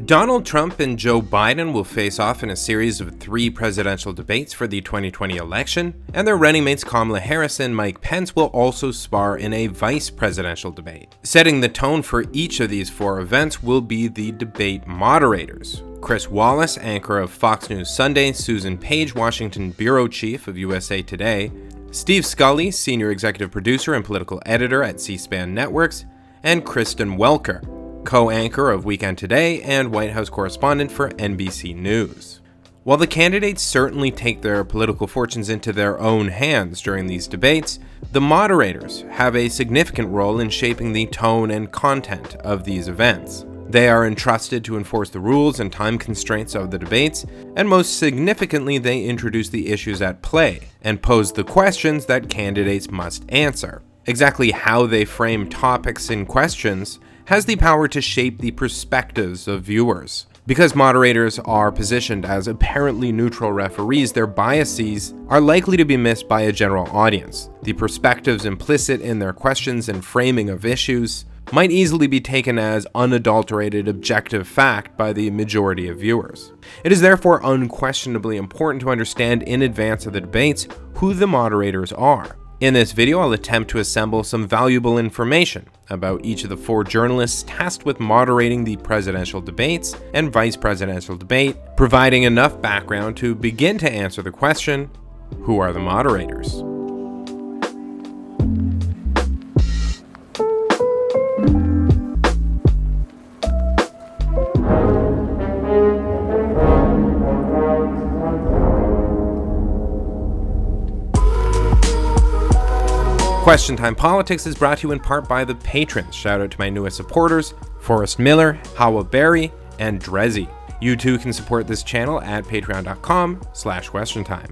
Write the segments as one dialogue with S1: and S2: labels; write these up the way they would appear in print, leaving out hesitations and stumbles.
S1: Donald Trump and Joe Biden will face off in a series of 3 presidential debates for the 2020 election, and their running mates Kamala Harris and Mike Pence will also spar in a vice presidential debate. Setting the tone for each of these 4 events will be the debate moderators. Chris Wallace, anchor of Fox News Sunday, Susan Page, Washington bureau chief of USA Today, Steve Scully, senior executive producer and political editor at C-SPAN Networks, and Kristen Welker, co-anchor of Weekend Today and White House correspondent for NBC News. While the candidates certainly take their political fortunes into their own hands during these debates, the moderators have a significant role in shaping the tone and content of these events. They are entrusted to enforce the rules and time constraints of the debates, and most significantly, they introduce the issues at play and pose the questions that candidates must answer. Exactly how they frame topics and questions has the power to shape the perspectives of viewers. Because moderators are positioned as apparently neutral referees, their biases are likely to be missed by a general audience. The perspectives implicit in their questions and framing of issues might easily be taken as unadulterated objective fact by the majority of viewers. It is therefore unquestionably important to understand in advance of the debates who the moderators are. In this video, I'll attempt to assemble some valuable information about each of the 4 journalists tasked with moderating the presidential debates and vice presidential debate, providing enough background to begin to answer the question, who are the moderators? Question Time Politics is brought to you in part by the patrons. Shout out to my newest supporters, Forrest Miller, Hawa Berry, and Drezzy. You too can support this channel at patreon.com/questiontime.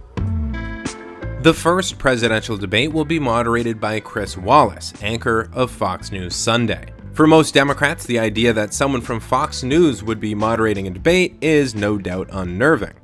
S1: The first presidential debate will be moderated by Chris Wallace, anchor of Fox News Sunday. For most Democrats, the idea that someone from Fox News would be moderating a debate is no doubt unnerving.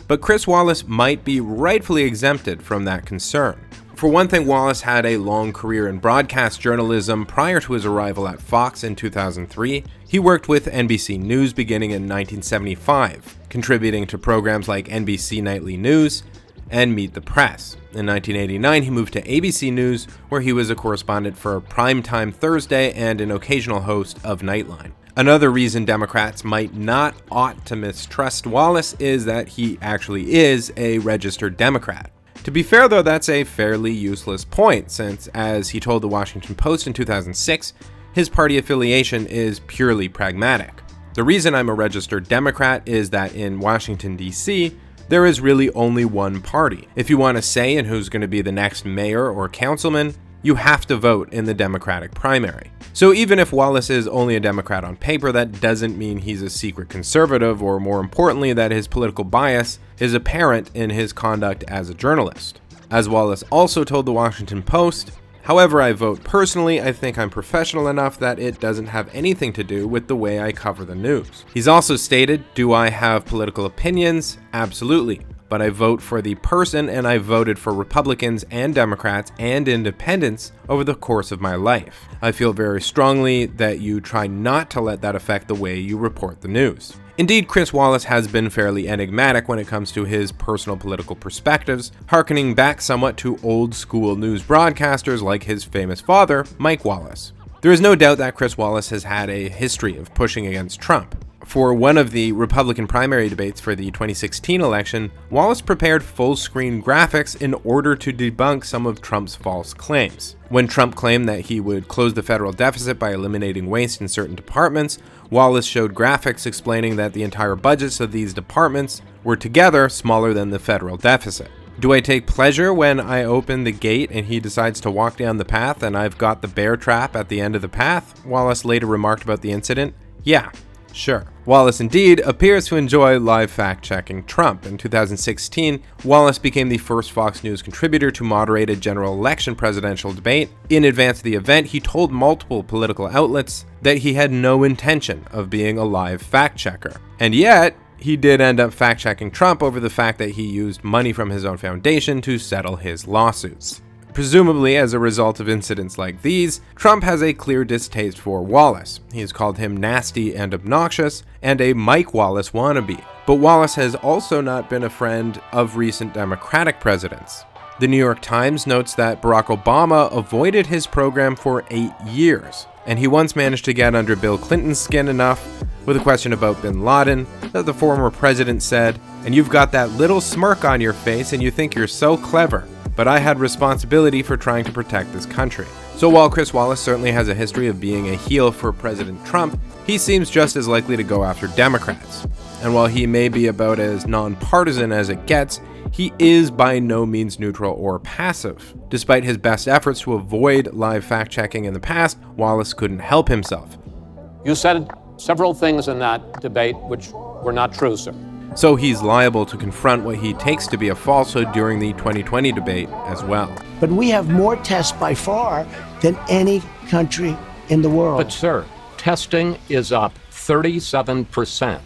S1: But Chris Wallace might be rightfully exempted from that concern. For one thing, Wallace had a long career in broadcast journalism prior to his arrival at Fox in 2003. He worked with NBC News beginning in 1975, contributing to programs like NBC Nightly News and Meet the Press. In 1989, he moved to ABC News, where he was a correspondent for Primetime Thursday and an occasional host of Nightline. Another reason Democrats might not ought to mistrust Wallace is that he actually is a registered Democrat. To be fair, though, that's a fairly useless point, since, as he told the Washington Post in 2006, his party affiliation is purely pragmatic. The reason I'm a registered Democrat is that in Washington, D.C., there is really only one party. If you want a say in who's going to be the next mayor or councilman, you have to vote in the Democratic primary. So even if Wallace is only a Democrat on paper, that doesn't mean he's a secret conservative, or more importantly, that his political bias is apparent in his conduct as a journalist. As Wallace also told the Washington Post, "However I vote personally, I think I'm professional enough that it doesn't have anything to do with the way I cover the news." He's also stated, "Do I have political opinions? Absolutely. But I vote for the person, and I voted for Republicans and Democrats and independents over the course of my life. I feel very strongly that you try not to let that affect the way you report the news." Indeed, Chris Wallace has been fairly enigmatic when it comes to his personal political perspectives, harkening back somewhat to old-school news broadcasters like his famous father, Mike Wallace. There is no doubt that Chris Wallace has had a history of pushing against Trump. For one of the Republican primary debates for the 2016 election, Wallace prepared full-screen graphics in order to debunk some of Trump's false claims. When Trump claimed that he would close the federal deficit by eliminating waste in certain departments, Wallace showed graphics explaining that the entire budgets of these departments were together smaller than the federal deficit. Do I take pleasure when I open the gate and he decides to walk down the path and I've got the bear trap at the end of the path? Wallace later remarked about the incident. Yeah. Sure. Wallace indeed appears to enjoy live fact-checking Trump. In 2016, Wallace became the first Fox News contributor to moderate a general election presidential debate. In advance of the event, he told multiple political outlets that he had no intention of being a live fact-checker. And yet, he did end up fact-checking Trump over the fact that he used money from his own foundation to settle his lawsuits. Presumably, as a result of incidents like these, Trump has a clear distaste for Wallace. He has called him nasty and obnoxious, and a Mike Wallace wannabe. But Wallace has also not been a friend of recent Democratic presidents. The New York Times notes that Barack Obama avoided his program for 8 years, and he once managed to get under Bill Clinton's skin enough with a question about bin Laden that the former president said, "And you've got that little smirk on your face and you think you're so clever. But I had responsibility for trying to protect this country." So while Chris Wallace certainly has a history of being a heel for President Trump, he seems just as likely to go after Democrats. And while he may be about as nonpartisan as it gets, he is by no means neutral or passive. Despite his best efforts to avoid live fact-checking in the past, Wallace couldn't help himself.
S2: You said several things in that debate which were not true, sir.
S1: So he's liable to confront what he takes to be a falsehood during the 2020 debate as well.
S3: But we have more tests by far than any country in the world.
S2: But, sir, testing is up 37%.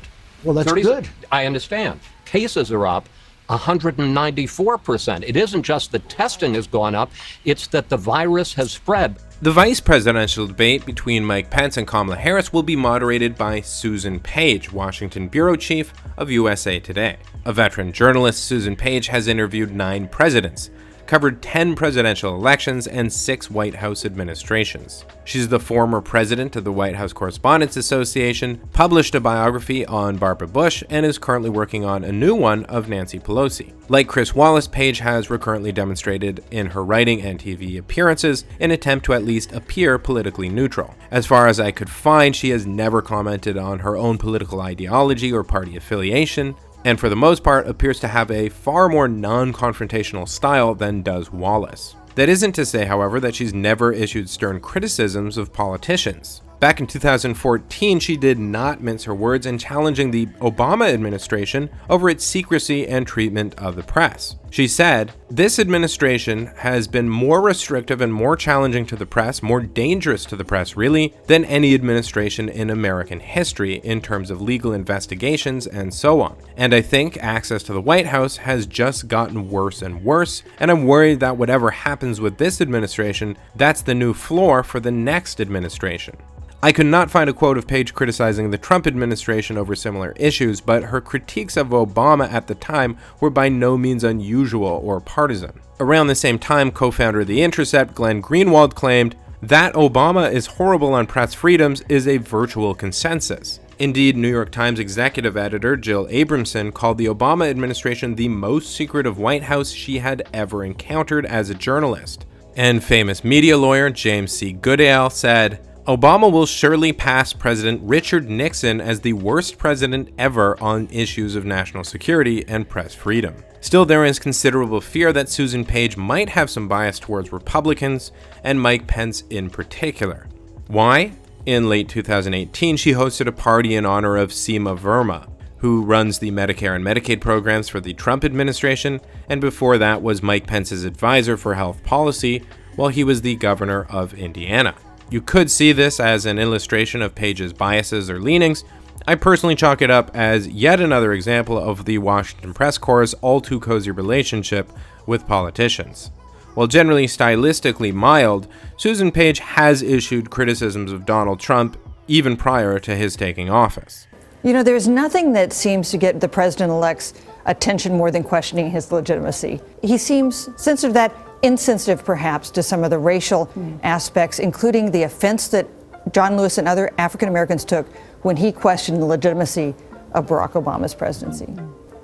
S3: Well, that's good.
S2: I understand. Cases are up 194%. It isn't just that testing has gone up, it's that the virus has spread.
S1: The vice presidential debate between Mike Pence and Kamala Harris will be moderated by Susan Page, Washington bureau chief of USA Today. A veteran journalist, Susan Page has interviewed 9 presidents, covered 10 presidential elections, and 6 White House administrations. She's the former president of the White House Correspondents Association, published a biography on Barbara Bush, and is currently working on a new one of Nancy Pelosi. Like Chris Wallace, Page has recurrently demonstrated in her writing and TV appearances an attempt to at least appear politically neutral. As far as I could find, she has never commented on her own political ideology or party affiliation, and for the most part appears to have a far more non-confrontational style than does Wallace. That isn't to say, however, that she's never issued stern criticisms of politicians. Back in 2014, she did not mince her words in challenging the Obama administration over its secrecy and treatment of the press. She said, "This administration has been more restrictive and more challenging to the press, more dangerous to the press really, than any administration in American history in terms of legal investigations and so on. And I think access to the White House has just gotten worse and worse, and I'm worried that whatever happens with this administration, that's the new floor for the next administration." I could not find a quote of Page criticizing the Trump administration over similar issues, but her critiques of Obama at the time were by no means unusual or partisan. Around the same time, co-founder of The Intercept, Glenn Greenwald, claimed, "That Obama is horrible on press freedoms is a virtual consensus." Indeed, New York Times executive editor Jill Abramson called the Obama administration the most secretive White House she had ever encountered as a journalist. And famous media lawyer James C. Goodale said, "Obama will surely pass President Richard Nixon as the worst president ever on issues of national security and press freedom." Still, there is considerable fear that Susan Page might have some bias towards Republicans, and Mike Pence in particular. Why? In late 2018, she hosted a party in honor of Seema Verma, who runs the Medicare and Medicaid programs for the Trump administration, and before that was Mike Pence's advisor for health policy while he was the governor of Indiana. You could see this as an illustration of Page's biases or leanings. I personally chalk it up as yet another example of the Washington press corps' all-too-cozy relationship with politicians. While generally stylistically mild, Susan Page has issued criticisms of Donald Trump even prior to his taking office.
S4: You know, there's nothing that seems to get the president-elect's attention more than questioning his legitimacy. He seems sensitive that insensitive, perhaps, to some of the racial aspects, including the offense that John Lewis and other African Americans took when he questioned the legitimacy of Barack Obama's presidency.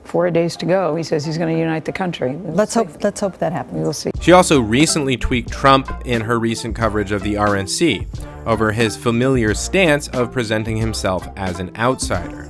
S5: 4 days to go. He says he's going to unite the country.
S4: Let's hope that happens.
S5: We'll see.
S1: She also recently tweaked Trump in her recent coverage of the RNC over his familiar stance of presenting himself as an outsider.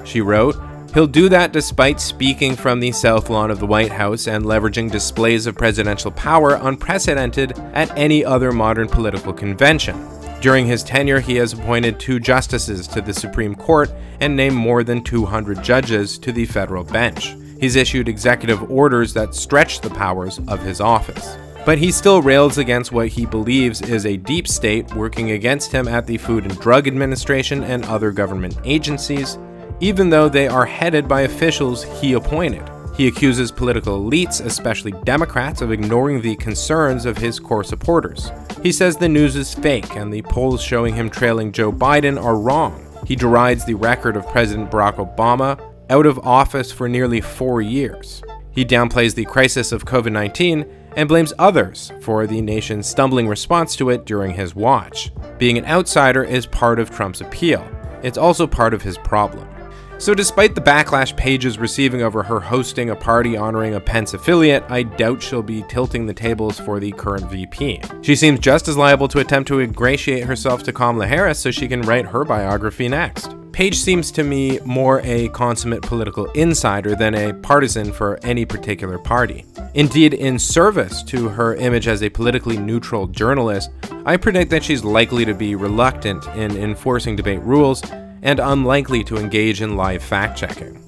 S1: She wrote, "He'll do that despite speaking from the South Lawn of the White House and leveraging displays of presidential power unprecedented at any other modern political convention. During his tenure, he has appointed 2 justices to the Supreme Court and named more than 200 judges to the federal bench. He's issued executive orders that stretch the powers of his office. But he still rails against what he believes is a deep state working against him at the Food and Drug Administration and other government agencies, even though they are headed by officials he appointed. He accuses political elites, especially Democrats, of ignoring the concerns of his core supporters. He says the news is fake and the polls showing him trailing Joe Biden are wrong. He derides the record of President Barack Obama, out of office for nearly 4 years. He downplays the crisis of COVID-19 and blames others for the nation's stumbling response to it during his watch. Being an outsider is part of Trump's appeal. It's also part of his problem. So despite the backlash Paige is receiving over her hosting a party honoring a Pence affiliate, I doubt she'll be tilting the tables for the current VP. She seems just as liable to attempt to ingratiate herself to Kamala Harris so she can write her biography next. Paige seems to me more a consummate political insider than a partisan for any particular party. Indeed, in service to her image as a politically neutral journalist, I predict that she's likely to be reluctant in enforcing debate rules and unlikely to engage in live fact-checking.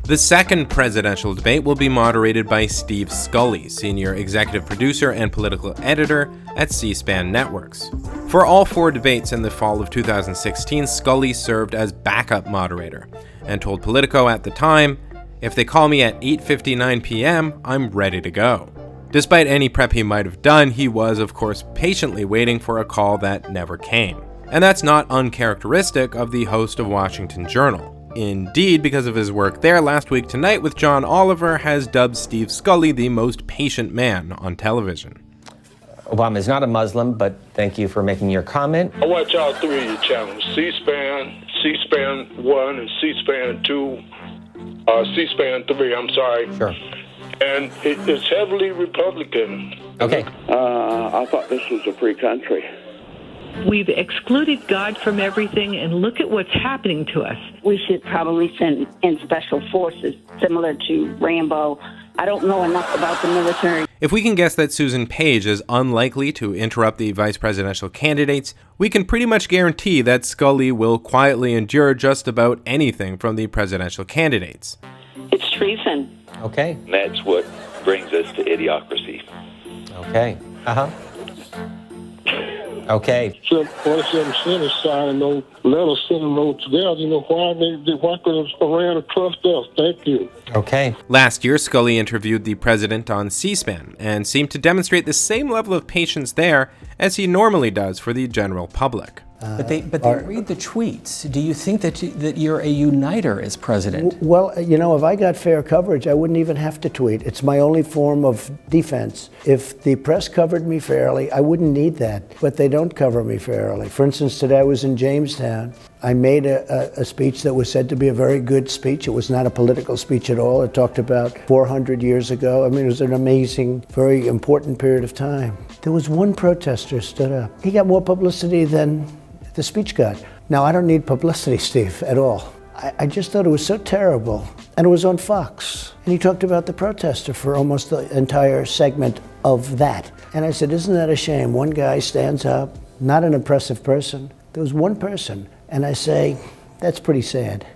S1: The second presidential debate will be moderated by Steve Scully, senior executive producer and political editor at C-SPAN Networks. For all 4 debates in the fall of 2016, Scully served as backup moderator and told Politico at the time, "If they call me at 8:59 p.m., I'm ready to go." Despite any prep he might have done, he was, of course, patiently waiting for a call that never came. And that's not uncharacteristic of the host of Washington Journal. Indeed, because of his work there, Last Week Tonight with John Oliver has dubbed Steve Scully the most patient man on television.
S6: Obama is not a Muslim, but thank you for making your comment.
S7: I watch all 3 of your channels, C-SPAN, C-SPAN 1 and C-SPAN 2, C-SPAN 3, I'm sorry.
S6: Sure.
S7: And it's heavily Republican.
S6: Okay.
S8: I thought this was a free country.
S9: We've excluded God from everything, and look at what's happening to us.
S10: We should probably send in special forces, similar to Rambo. I don't know enough about the military.
S1: If we can guess that Susan Page is unlikely to interrupt the vice presidential candidates, we can pretty much guarantee that Scully will quietly endure just about anything from the presidential candidates.
S10: It's treason.
S6: Okay.
S8: And that's what brings us to idiocracy.
S6: Okay. Okay.
S7: So 47 senators signed no letters, sending those together. You know, why could have ran a trust us? Thank you.
S6: Okay.
S1: Last year, Scully interviewed the president on C-SPAN and seemed to demonstrate the same level of patience there as he normally does for the general public.
S11: But they read the tweets. Do you think that you're a uniter as president?
S3: Well, you know, if I got fair coverage, I wouldn't even have to tweet. It's my only form of defense. If the press covered me fairly, I wouldn't need that. But they don't cover me fairly. For instance, today I was in Jamestown. I made a speech that was said to be a very good speech. It was not a political speech at all. It talked about 400 years ago. I mean, it was an amazing, very important period of time. There was one protester stood up. He got more publicity than the speech got. Now, I don't need publicity, Steve, at all. I just thought it was so terrible. And it was on Fox. And he talked about the protester for almost the entire segment of that. And I said, isn't that a shame? One guy stands up, not an impressive person. There was one person. And I say, that's pretty sad.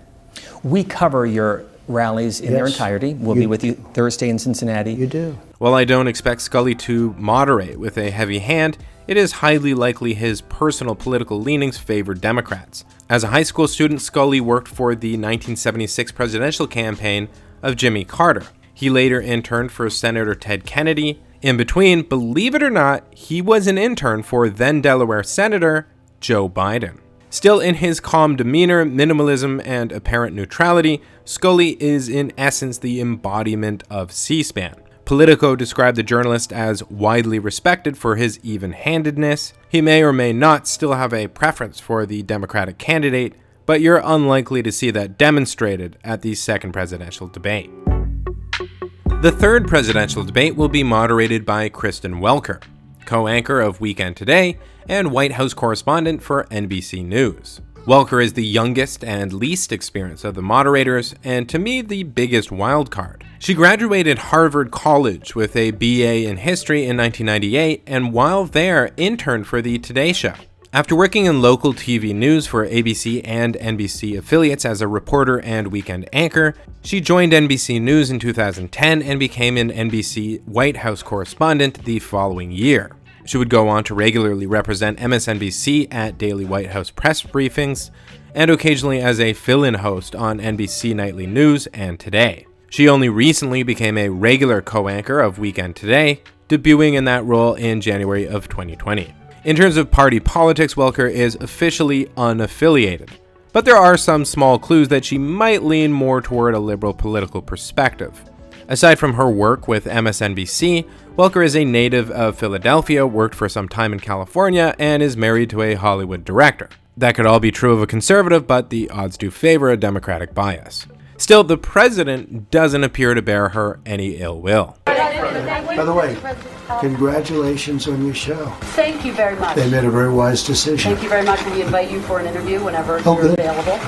S11: We cover your rallies in their entirety. We'll be with you Thursday in Cincinnati.
S3: You do.
S1: While I don't expect Scully to moderate with a heavy hand, it is highly likely his personal political leanings favor Democrats. As a high school student, Scully worked for the 1976 presidential campaign of Jimmy Carter. He later interned for Senator Ted Kennedy. In between, believe it or not, he was an intern for then Delaware Senator Joe Biden. Still, in his calm demeanor, minimalism, and apparent neutrality, Scully is in essence the embodiment of C-SPAN. Politico described the journalist as widely respected for his even-handedness. He may or may not still have a preference for the Democratic candidate, but you're unlikely to see that demonstrated at the second presidential debate. The third presidential debate will be moderated by Kristen Welker, co-anchor of Weekend Today and White House correspondent for NBC News. Welker is the youngest and least experienced of the moderators, and to me, the biggest wildcard. She graduated Harvard College with a BA in history in 1998, and while there, interned for the Today Show. After working in local TV news for ABC and NBC affiliates as a reporter and weekend anchor, she joined NBC News in 2010 and became an NBC White House correspondent the following year. She would go on to regularly represent MSNBC at daily White House press briefings, and occasionally as a fill-in host on NBC Nightly News and Today. She only recently became a regular co-anchor of Weekend Today, debuting in that role in January of 2020. In terms of party politics, Welker is officially unaffiliated, but there are some small clues that she might lean more toward a liberal political perspective. Aside from her work with MSNBC, Welker is a native of Philadelphia, worked for some time in California, and is married to a Hollywood director. That could all be true of a conservative, but the odds do favor a Democratic bias. Still, the president doesn't appear to bear her any ill will.
S3: By the way, congratulations on your show.
S12: Thank you very much.
S3: They made a very wise decision.
S12: Thank you very much. We invite you for an interview whenever you're available.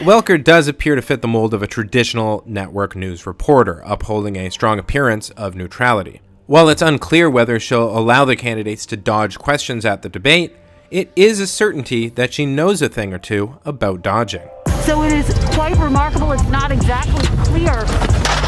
S1: Welker does appear to fit the mold of a traditional network news reporter, upholding a strong appearance of neutrality. While it's unclear whether she'll allow the candidates to dodge questions at the debate, it is a certainty that she knows a thing or two about dodging.
S13: So it is quite remarkable. It's not exactly clear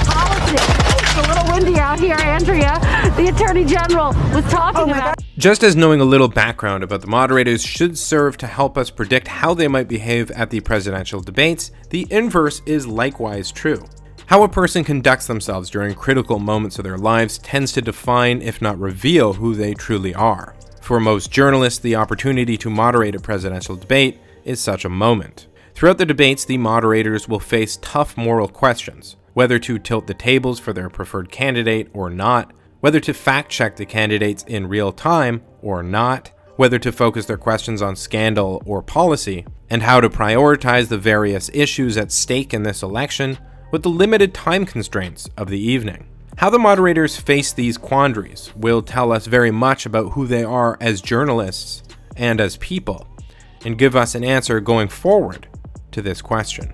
S13: politics. It's a little windy out here, Andrea. The Attorney General was talking about.
S1: Just as knowing a little background about the moderators should serve to help us predict how they might behave at the presidential debates, the inverse is likewise true. How a person conducts themselves during critical moments of their lives tends to define, if not reveal, who they truly are. For most journalists, the opportunity to moderate a presidential debate is such a moment. Throughout the debates, the moderators will face tough moral questions, whether to tilt the tables for their preferred candidate or not, whether to fact-check the candidates in real time or not, whether to focus their questions on scandal or policy, and how to prioritize the various issues at stake in this election with the limited time constraints of the evening. How the moderators face these quandaries will tell us very much about who they are as journalists and as people, and give us an answer going forward to this question.